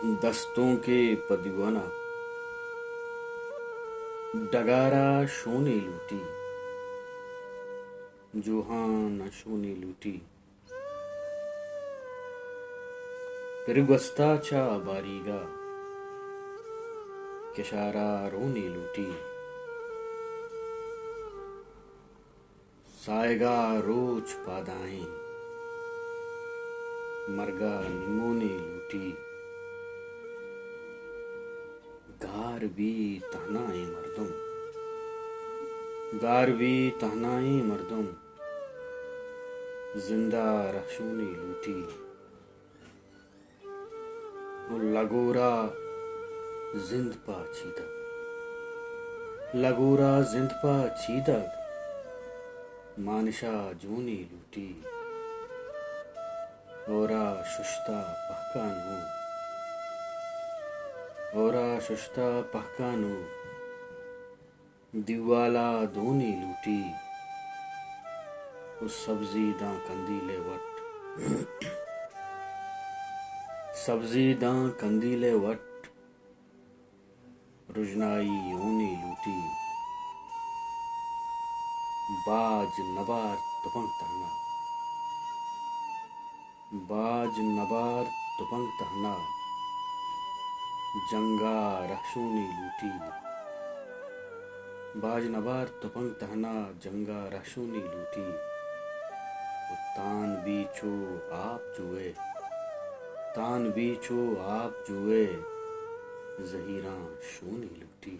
दस्तों के पदीवाना डगारा शो ने लूटी, जोहान शो ने लूटी, पिरगुस्ताचा बारीगा केशारा रो ने लूटी, सायगा रोच पादाएं मरगा निमो ने लूटी, गार भी तहनाए मर्दों, गार भी तहनाए मर्दों, जिंदा रहशो ने लूटी, लगोरा जिंद पा चीदक, लगोरा जिंद पा चीदक, मानशा जो ने लूटी, ओरा शुश्ता पहकानो, ओरा शुश्ता पहकानो, दिवाला दो ने लूटी, उस सब्जी दा कंदीले वट, सब्जी दा कंदीले वट, रुजनाई ओने लूटी, बाज नबार तुपंग तहना, बाज नबार तुपंग तहना, जंगा रहशो ने लूटी, बाज नबार तुपंग तहना, जंगा रहशो ने लूटी, तान बीचो आप जुए, तान बीचो आप जुए, जहीरां शो ने लूटी।